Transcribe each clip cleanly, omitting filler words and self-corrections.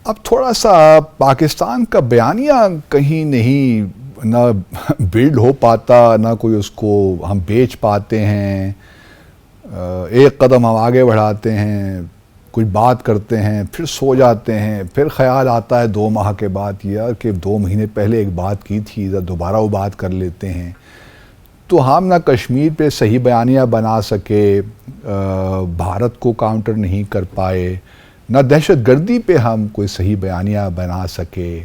اب تھوڑا سا پاکستان کا بیانیہ کہیں نہیں نہ بلڈ ہو پاتا، نہ کوئی اس کو ہم بیچ پاتے ہیں. ایک قدم ہم آگے بڑھاتے ہیں، کچھ بات کرتے ہیں، پھر سو جاتے ہیں، پھر خیال آتا ہے 2 ماہ کے بعد یار کہ 2 مہینے پہلے ایک بات کی تھی، دوبارہ وہ بات کر لیتے ہیں. تو ہم نہ کشمیر پہ صحیح بیانیہ بنا سکے، بھارت کو کاؤنٹر نہیں کر پائے، نہ دہشت گردی پہ ہم کوئی صحیح بیانیہ بنا سکے،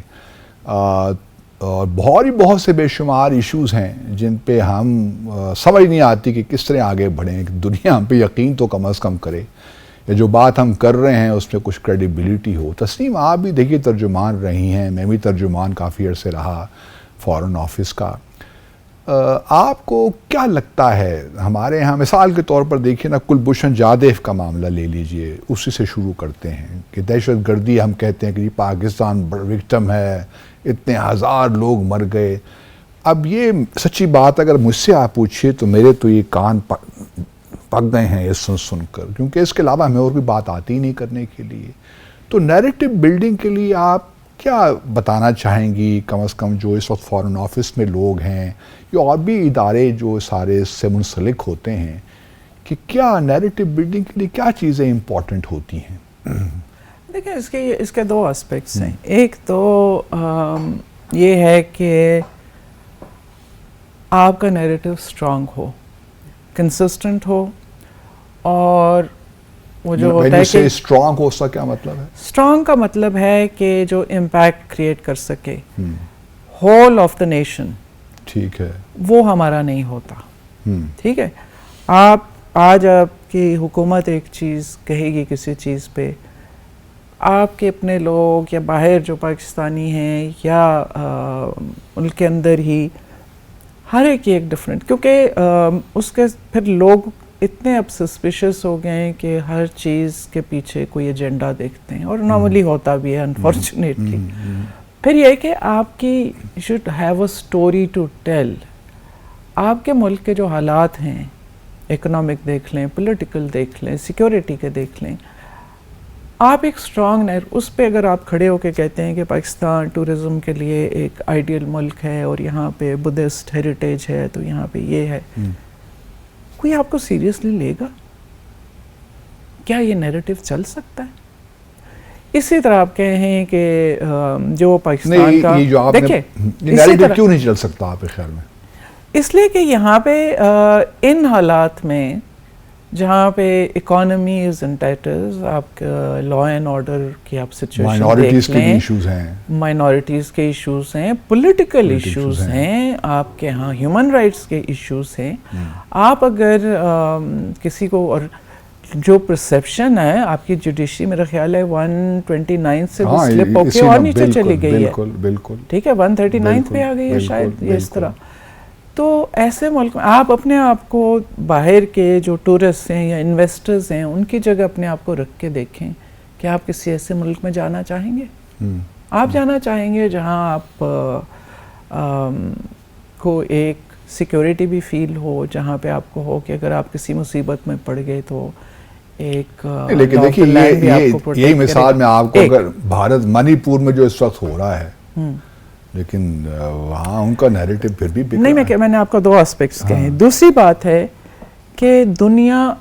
اور بہت سے بے شمار ایشوز ہیں جن پہ ہم سمجھ نہیں آتی کہ کس طرح آگے بڑھیں. دنیا ہم پہ یقین تو کم از کم کرے، یا جو بات ہم کر رہے ہیں اس میں کچھ کریڈیبلٹی ہو. تسنیم آپ بھی دیکھیے ترجمان رہی ہیں، میں بھی ترجمان کافی عرصے رہا فارن آفس کا. آپ کو کیا لگتا ہے ہمارے ہاں مثال کے طور پر دیکھیے نا، کلبھوشن جادیو کا معاملہ لے لیجئے، اسی سے شروع کرتے ہیں کہ دہشت گردی ہم کہتے ہیں کہ پاکستان وکٹم ہے، اتنے ہزار لوگ مر گئے. اب یہ سچی بات اگر مجھ سے آپ پوچھیے تو میرے تو یہ کان پک گئے ہیں یہ سن کر، کیونکہ اس کے علاوہ ہمیں اور کوئی بات آتی ہی نہیں کرنے کے لیے. تو نیریٹو بلڈنگ کے لیے آپ کیا بتانا چاہیں گی، کم از کم جو اس وقت فارن آفس میں لوگ ہیں یا اور بھی ادارے جو سارے اس سے منسلک ہوتے ہیں، کہ کیا نیریٹو بلڈنگ کے لیے کیا چیزیں امپورٹنٹ ہوتی ہیں؟ دیکھیں اس کے 2 اسپیکٹس ہیں. ایک تو یہ ہے کہ آپ کا نیریٹو اسٹرانگ ہو، کنسسٹنٹ ہو، اور وہ جو ہوتا ہے کہ اسٹرانگ ہو، اس کا کیا مطلب ہے؟ اسٹرانگ کا مطلب ہے کہ جو امپیکٹ کریٹ کر سکے ہول آف دا نیشن. ٹھیک ہے، وہ ہمارا نہیں ہوتا. ٹھیک ہے، آج آپ کی حکومت ایک چیز کہے گی کسی چیز پہ، آپ کے اپنے لوگ یا باہر جو پاکستانی ہیں یا ملک کے اندر ہی، ہر ایک ایک ڈفرینٹ، کیونکہ اس کے پھر لوگ اتنے اب سسپیشس ہو گئے ہیں کہ ہر چیز کے پیچھے کوئی ایجنڈا دیکھتے ہیں، اور نارملی ہوتا بھی ہے انفارچونیٹلی. پھر یہ کہ آپ کی should have a story to tell. آپ کے ملک کے جو حالات ہیں، اکنامک دیکھ لیں، پولیٹیکل دیکھ لیں، سیکیورٹی کے دیکھ لیں، آپ ایک اسٹرانگ اس پہ اگر آپ کھڑے ہو کے کہتے ہیں کہ پاکستان ٹورزم کے لیے ایک آئیڈیل ملک ہے اور یہاں پہ بدھسٹ ہیریٹیج ہے، تو یہاں پہ یہ ہے، کوئی آپ کو سیریسلی لے گا؟ کیا یہ نیریٹو چل سکتا ہے؟ اسی طرح آپ کہیں کہ جو پاکستان کا دیکھیں، نیریٹو کیوں نہیں چل سکتا آپ کے خیال میں؟ اس لیے کہ یہاں پہ ان حالات میں جہاں پہ اکانومی از ان ٹیٹرز، آپ لا اینڈ آرڈر کی آپ سچویشن دیکھ لیں، مائنورٹیز کے ایشوز ہیں، پولیٹیکل ایشوز ہیں، آپ کے ہاں ہیومن رائٹس کے ایشوز ہیں. آپ اگر کسی کو، اور جو پرسیپشن ہے آپ کی جوڈیشری، میرا خیال ہے 129 سے وہ سلپ ہو کے اور نیچے چلی گئی ہے. بالکل ٹھیک ہے، 139 پہ آ گئی ہے شاید، یہ اس طرح. تو ایسے ملک میں آپ اپنے آپ کو باہر کے جو ٹورسٹ ہیں یا انویسٹرز ہیں ان کی جگہ اپنے آپ کو رکھ کے دیکھیں کہ آپ کسی ایسے ملک میں جانا چاہیں گے؟ آپ جانا چاہیں گے جہاں آپ کو ایک سیکیورٹی بھی فیل ہو، جہاں پہ آپ کو ہو کہ اگر آپ کسی مصیبت میں پڑ گئے تو ایک، لیکن دیکھیے یہی مثال میں آپ کو، اگر بھارت منی پور میں جو اس وقت ہو رہا ہے، لیکن وہاں ان کا نیریٹو پھر بھی نہیں، میں نے آپ کو 2 اسپیکٹس کہے. دوسری بات ہے کہ دنیا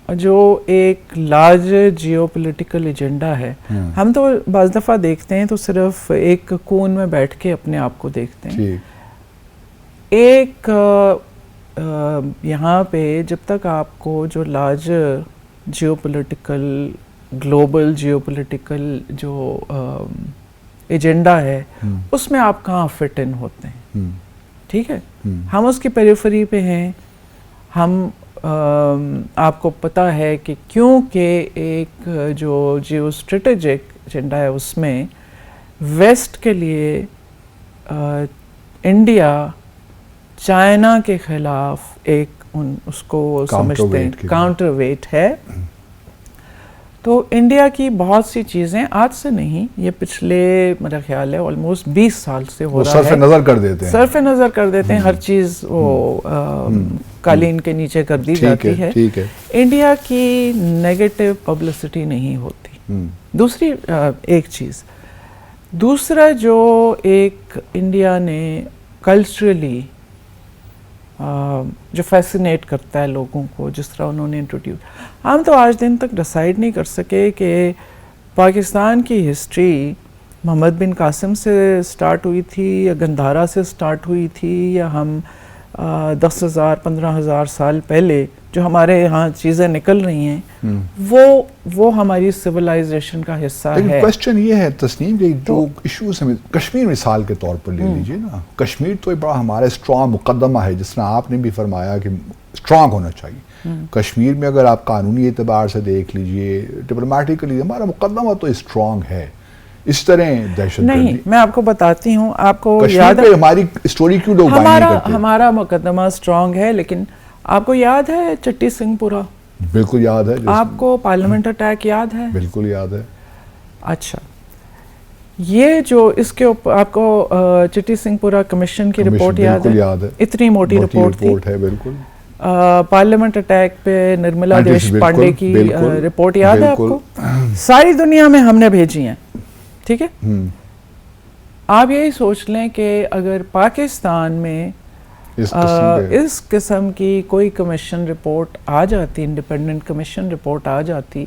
جو ایک لارج جیو پولیٹیکل ایجنڈا ہے، ہم تو بعض دفعہ دیکھتے ہیں تو صرف ایک کون میں بیٹھ کے اپنے آپ کو دیکھتے ہیں. ایک یہاں پہ جب تک آپ کو جو large geopolitical, global geopolitical جو ایجنڈا ہے، اس میں آپ کہاں فٹ ان ہوتے ہیں. ٹھیک ہے، ہم اس کی پیریفری پہ ہیں. ہم آپ کو پتہ ہے کہ کیونکہ ایک جو جیو اسٹریٹجک ایجنڈا ہے اس میں ویسٹ کے لیے انڈیا چائنا کے خلاف ایک اس کو سمجھتے ہیں کاؤنٹر ویٹ ہے. تو انڈیا کی بہت سی چیزیں آج سے نہیں، یہ پچھلے میرا خیال ہے آلموسٹ 20 سال سے ہو رہا ہے، صرف نظر کر دیتے ہیں، ہر چیز وہ قالین کے نیچے کر دی جاتی ہے. انڈیا کی نیگیٹو پبلسٹی نہیں ہوتی. دوسری ایک چیز، دوسرا جو ایک انڈیا نے کلچرلی جو فیسینیٹ کرتا ہے لوگوں کو، جس طرح انہوں نے انٹروڈیوس، ہم تو آج دن تک ڈیسائیڈ نہیں کر سکے کہ پاکستان کی ہسٹری محمد بن قاسم سے سٹارٹ ہوئی تھی یا گندھارا سے سٹارٹ ہوئی تھی، یا ہم 10,000 15,000 سال پہلے جو ہمارے یہاں چیزیں نکل رہی ہیں وہ ہماری سویلائزیشن کا حصہ ہے. لیکن کوشچن یہ ہے تسنیم کہ جو ایشوز ہمیں کشمیر مثال کے طور پر لے لیجیے نا، کشمیر تو ایک بڑا ہمارا اسٹرانگ مقدمہ ہے، جس طرح آپ نے بھی فرمایا کہ اسٹرانگ ہونا چاہیے. کشمیر میں اگر آپ قانونی اعتبار سے دیکھ لیجیے، ڈپلومیٹکلی ہمارا مقدمہ تو اسٹرانگ ہے. اس طرح دہشت گردی نہیں، میں آپ کو بتاتی ہوں، آپ کو یاد ہے ہماری اسٹوری کیوں لوگ بیان نہیں کرتے؟ ہمارا مقدمہ اسٹرانگ ہے، لیکن آپ کو یاد ہے چٹی سنگھ پورہ؟ بالکل یاد ہے. آپ کو پارلیمنٹ اٹیک یاد ہے؟ بالکل یاد ہے. اچھا، یہ جو اس کے اوپر آپ کو چٹی سنگھ پورہ کمیشن کی رپورٹ یاد ہے؟ اتنی موٹی رپورٹ تھی. بالکل. پارلیمنٹ اٹیک پہ نرملا دیش پانڈے کی رپورٹ یاد ہے آپ کو؟ ساری دنیا میں ہم نے بھیجی ہیں، ٹھیک ہے. آپ یہی سوچ لیں کہ اگر پاکستان میں اس قسم کی کوئی کمیشن رپورٹ آ جاتی، انڈیپینڈنٹ کمیشن رپورٹ آ جاتی،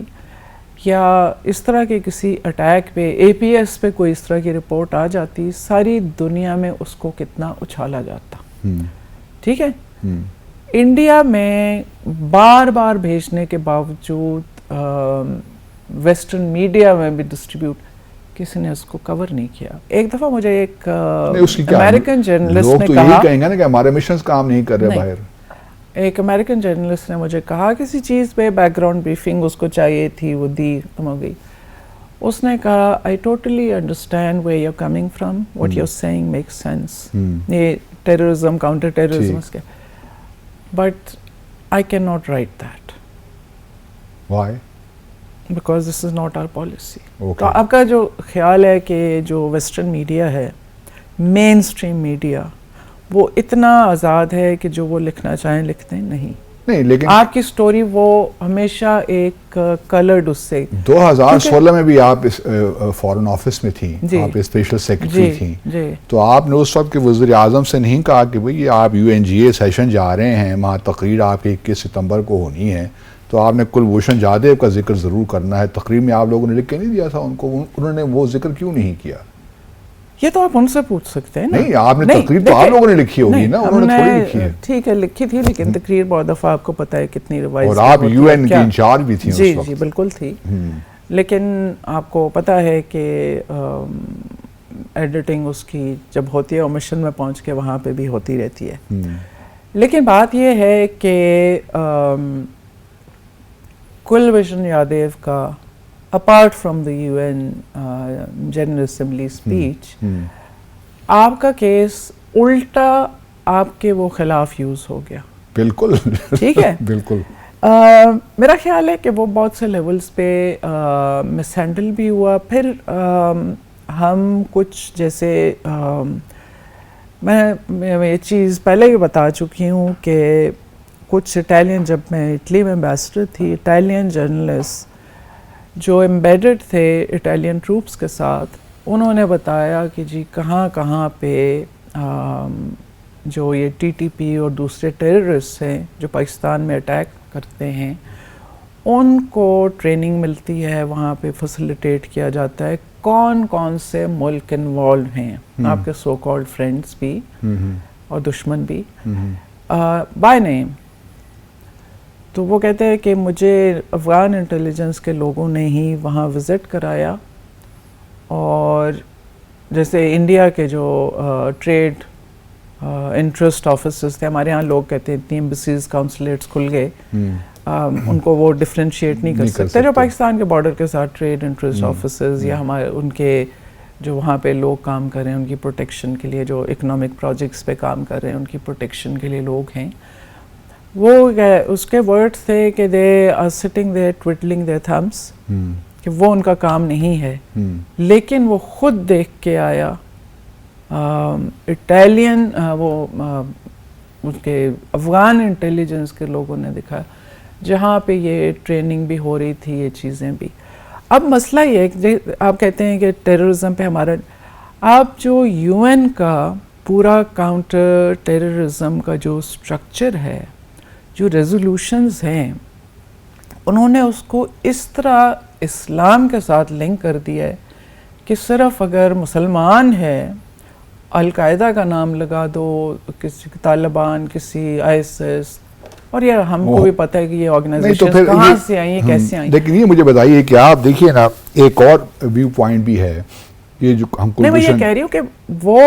یا اس طرح کے کسی اٹیک پہ اے پی ایس پہ کوئی اس طرح کی رپورٹ آ جاتی، ساری دنیا میں اس کو کتنا اچھالا جاتا. ٹھیک ہے. انڈیا میں بار بار بھیجنے کے باوجود ویسٹرن میڈیا میں بھی ڈسٹریبیوٹ، کسی نے اس کو کور نہیں کیا. ایک دفعہ مجھے ایک امریکن جرنلسٹ نے کہا، کہیں گے نا کہ ہمارے مشنز کام نہیں کر رہے باہر. ایک امریکن جرنلسٹ نے مجھے کہا کسی چیز پہ بیک گراؤنڈ بریفنگ اس کو چاہیے تھی، وہ دی، ختم ہو گئی. اس نے کہا I totally understand where you are coming from, what you are saying makes sense. یہ ٹیررزم، کاؤنٹر ٹیررزم کے، but I can not write that. Why? Because this is not our policy. تو آپ کا جو خیال ہے کہ جو ویسٹرن میڈیا ہے، مین اسٹریم میڈیا، وہ اتنا آزاد ہے کہ جو وہ لکھنا چاہیں لکھتے ہیں؟ نہیں. لیکن آپ کی سٹوری وہ ہمیشہ ایک کلرڈ اس سے. 2016 میں بھی آپ فارن آفس میں تھیں، آپ اسپیشل سیکرٹری تھیں، تو آپ نے اس وقت کے وزیر اعظم سے نہیں کہا کہ بھئی آپ UNGA سیشن جا رہے ہیں، وہاں تقریر آپ کی 21 ستمبر کو ہونی ہے، تو آپ نے کلبھوشن جادیو کا ذکر ضرور کرنا ہے. تقریر میں آپ لوگوں نے لکھ کے نہیں دیا تھا ان کو؟ انہوں نے وہ ذکر کیوں نہیں کیا؟ یہ تو آپ ان سے پوچھ سکتے ہیں. نہیں، آپ نے تقریر تو آپ لوگوں نے لکھی ہوگی نا، انہوں نے تھوڑی لکھی ہے. ٹھیک ہے، لکھی تھی، لیکن تقریر بہت دفعہ آپ کو پتہ ہے کتنی ریوائز، اور آپ UN کی انچارج بھی تھیں اس وقت. جی بالکل تھی. لیکن آپ کو پتہ ہے کہ ایڈیٹنگ اس کی جب ہوتی ہے، وہ مشن میں پہنچ کے وہاں پہ بھی ہوتی رہتی ہے. لیکن بات یہ ہے کہ کلبھوشن جادیو کا apart from the UN General Assembly speech، آپ کا کیس الٹا آپ کے وہ خلاف یوز ہو گیا. بالکل. ٹھیک ہے. بالکل. میرا خیال ہے کہ وہ بہت سے لیولز پہ مس ہینڈل بھی ہوا. پھر ہم کچھ جیسے میں یہ چیز پہلے بھی بتا چکی ہوں کہ کچھ اٹیلین، جب میں اٹلی میں امبیسڈر تھی، اٹیلین جرنلسٹ جو امبیڈڈ تھے اٹیلین ٹروپس کے ساتھ، انہوں نے بتایا کہ جی کہاں کہاں پہ جو یہ TTP اور دوسرے ٹیررسٹ ہیں جو پاکستان میں اٹیک کرتے ہیں، ان کو ٹریننگ ملتی ہے، وہاں پہ فیسیلیٹیٹ کیا جاتا ہے. کون کون سے ملک انوالوڈ ہیں، آپ کے سو کالڈ فرینڈس بھی اور دشمن بھی، بائی نیم. تو وہ کہتے ہیں کہ مجھے افغان انٹیلیجنس کے لوگوں نے ہی وہاں وزٹ کرایا، اور جیسے انڈیا کے جو ٹریڈ انٹرسٹ آفیسز تھے، ہمارے ہاں لوگ کہتے ہیں اتنی ایمبیسیز کونسولیٹس کھل گئے، ان کو وہ ڈفرینشیٹ نہیں کر سکتے. جو پاکستان کے بارڈر کے ساتھ ٹریڈ انٹرسٹ آفیسز یا ہمارے ان کے جو وہاں پہ لوگ کام کر رہے ہیں ان کی پروٹیکشن کے لیے، جو اکنامک پروجیکٹس پہ کام کر رہے ہیں ان کی پروٹیکشن کے لیے لوگ ہیں، وہ اس کے ورڈ تھے کہ they are sitting there twiddling their thumbs, کہ وہ ان کا کام نہیں ہے. لیکن وہ خود دیکھ کے آیا، اٹیلین وہ ان کے افغان انٹیلیجنس کے لوگوں نے دکھایا جہاں پہ یہ ٹریننگ بھی ہو رہی تھی، یہ چیزیں بھی. اب مسئلہ یہ ہے کہ آپ کہتے ہیں کہ ٹیررزم پہ ہمارا، آپ جو یو این کا پورا کاؤنٹر ٹیررزم کا جو اسٹرکچر ہے، جو ریزولوشنز ہیں، انہوں نے اس کو اس طرح اسلام کے ساتھ لنک کر دیا ہے کہ صرف اگر مسلمان ہے، القاعدہ کا نام لگا دو، کسی طالبان، کسی آئی ایس، اور یہ ہم کو بھی پتہ ہے کہ یہ آرگنائزیشن کہاں سے آئی ہیں، کیسے آئی ہیں. لیکن یہ مجھے بتائیے کہ آپ دیکھیے نا، ایک اور ویو پوائنٹ بھی ہے، یہ جو ہم کو، میں یہ کہہ رہی ہوں کہ وہ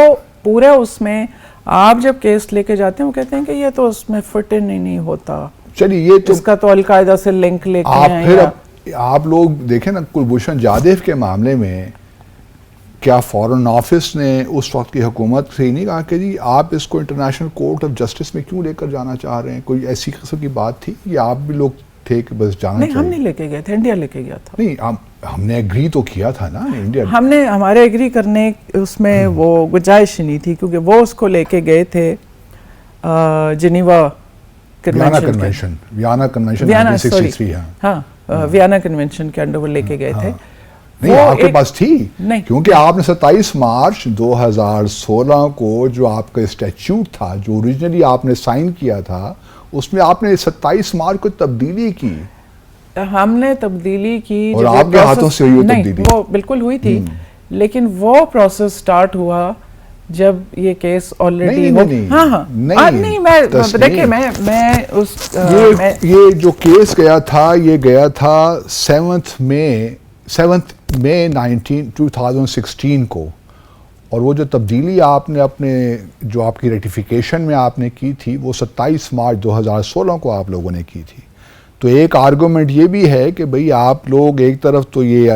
پورا اس میں آپ جب کیس لے کے جاتے ہیں وہ کہتے ہیں کہ یہ تو اس میں فٹ ان ہی نہیں ہوتا، چلیے یہ تو اس کا تو القاعدہ سے لنک لے کے آپ ہیں. پھر آپ لوگ دیکھیں نا، کلبھوشن جادیو کے معاملے میں کیا فارن آفس نے اس وقت کی حکومت سے ہی نہیں کہا کہ جی آپ اس کو انٹرنیشنل کورٹ آف جسٹس میں کیوں لے کر جانا چاہ رہے ہیں؟ کوئی ایسی قسم کی بات تھی یا آپ بھی لوگ تھے کہ بس جانا نہیں، چاہیے؟ ہم نہیں لے کے گئے تھے، انڈیا لے کے گیا تھا. نہیں، ہم نے ایگری تو کیا تھا نا انڈیا. ہم نے، ہمارے ایگری کرنے اس میں وہ گنجائش نہیں تھی، کیونکہ وہ اس کو لے کے گئے تھے جنیوا کنونشن، ویانا کنونشن 1963. ہاں، ویانا کنونشن کے انڈر وہ لے کے گئے تھے. نہیں، آپ کے پاس تھی، نہیں، کیونکہ آپ نے 27 مارچ 2016 کو جو آپ کا اسٹیچیوٹ تھا، جو اوریجنلی آپ نے سائن کیا تھا، اس میں آپ نے 27 مارچ کو تبدیلی کی. ہم نے تبدیلی کی، اور آپ کے ہاتھوں سے ہوئی وہ تبدیلی؟ وہ بالکل ہوئی تھی، لیکن وہ پروسیس سٹارٹ ہوا جب یہ کیس آلریڈی ہو. ہاں ہاں نہیں، میں دیکھیں، میں اس یہ جو کیس گیا تھا، یہ گیا تھا 7 مئی 2016 کو، اور وہ جو تبدیلی آپ نے اپنے جو آپ کی ریٹیفیکیشن میں آپ نے کی تھی، وہ 27 مارچ 2016 کو آپ لوگوں نے کی تھی. تو ایک آرگومنٹ یہ بھی ہے کہ بھئی آپ لوگ ایک طرف تو یہ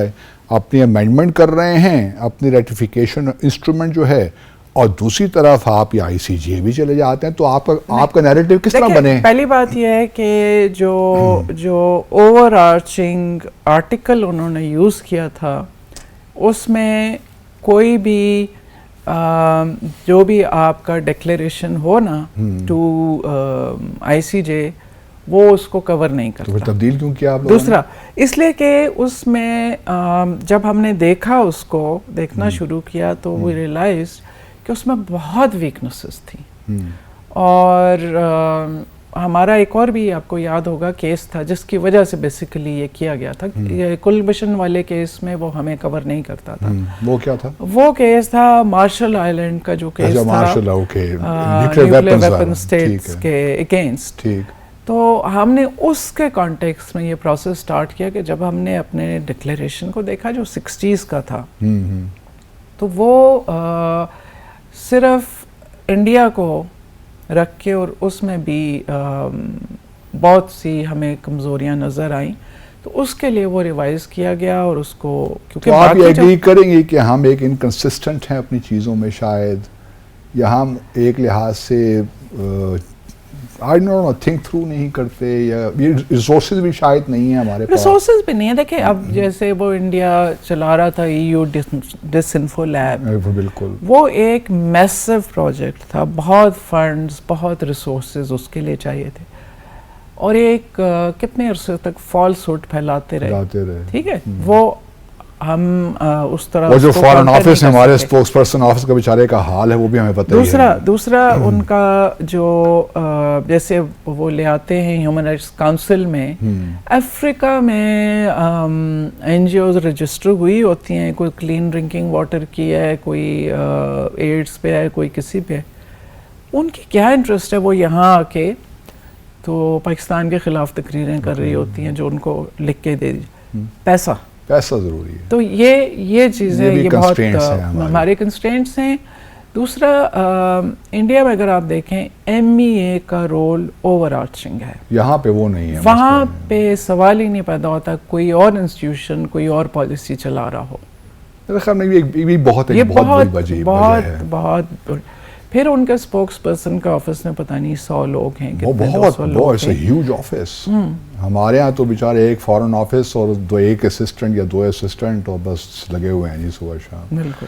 اپنی امینڈمنٹ کر رہے ہیں، اپنی ریٹیفیکیشن انسٹرومنٹ جو ہے، اور دوسری طرف آپ یہ ICJ بھی چلے جاتے ہیں. تو آپ کا نیریٹو کس طرح بنے؟ پہلی بات یہ ہے کہ جو اوور آرچنگ آرٹیکل انہوں نے یوز کیا تھا، اس میں کوئی بھی جو بھی آپ کا ڈکلیریشن ہو نا ٹو ICJ، وہ اس کو کور نہیں کرتا. تو پھر تبدیل کیوں کیا آپ لوگوں نے؟ دوسرا اس لیے کہ اس میں جب ہم نے دیکھا، اس کو دیکھنا شروع کیا، تو وی ریئلائز کہ اس میں بہت ویکنسز تھیں. اور ہمارا ایک اور بھی آپ کو یاد ہوگا کیس تھا جس کی وجہ سے بیسیکلی یہ کیا گیا تھا. یہ کلبھوشن والے کیس میں وہ ہمیں کور نہیں کرتا تھا. وہ کیا تھا؟ وہ کیس تھا مارشل آئیلینڈ کا جو کیس تھا، نیوکلیئر ویپن اسٹیٹس کے اگینسٹ. تو ہم نے اس کے کانٹیکس میں یہ پروسیس سٹارٹ کیا کہ جب ہم نے اپنے ڈکلیریشن کو دیکھا جو 60s کا تھا، تو وہ صرف انڈیا کو رکھ کے، اور اس میں بھی بہت سی ہمیں کمزوریاں نظر آئیں، تو اس کے لیے وہ ریوائز کیا گیا. اور اس کو کیونکہ آپ یہ ایگری کریں گے کہ ہم ایک انکنسسٹنٹ ہیں اپنی چیزوں میں شاید، یا ہم ایک لحاظ سے تھنک تھرو نہیں کرتے، یا یہ ریسورسز بھی شاید نہیں ہیں ہمارے پاس. ریسورسز بھی نہیں ہیں. دیکھیں اب جیسے وہ انڈیا چلا رہا تھا EU ڈس انفو لیب، بالکل وہ ایک میسو پروجیکٹ تھا، بہت فنڈز، بہت ریسورسز اس کے لیے چاہیے تھے، اور ایک کتنے عرصے تک فالس ہوڈ پھیلاتے رہے. ٹھیک ہے، وہ ہم اس طرح، وہ جو فارن آفس ہے، ہمارے اسپوکس پرسن آفس کا بیچارے کا حال ہے، وہ بھی ہمیں پتہ ہی ہے. دوسرا ان کا جو جیسے وہ لے آتے ہیں ہیومن رائٹس کاؤنسل میں، افریقہ میں NGOز رجسٹر ہوئی ہوتی ہیں، کوئی کلین ڈرنکنگ واٹر کی ہے، کوئی ایڈس پہ ہے، کوئی کسی پہ ہے. ان کی کیا انٹرسٹ ہے؟ وہ یہاں آ کے تو پاکستان کے خلاف تقریریں کر رہی ہوتی ہیں جو ان کو لکھ کے دے دی. پیسہ ضروری ہے. تو یہ چیزیں، یہ بہت ہمارے کنسٹرینٹس ہیں. دوسرا انڈیا میں اگر آپ دیکھیں MEA کا رول اوور آرچنگ ہے، یہاں پہ وہ نہیں ہے. وہاں پہ سوال ہی نہیں پیدا ہوتا کوئی اور انسٹیٹیوشن کوئی اور پالیسی چلا رہا ہو. بہت پھر ان کے اسپوکس پرسن کا آفس میں پتہ نہیں 100 لوگ ہیں، بہت ہیوج آفس. ہمارے ہاں تو بیچارے ایک فارن آفس اور ایک اسسٹنٹ یا 2 اسسٹنٹ، اور بس لگے ہوئے ہیں جی صبح شام. بالکل.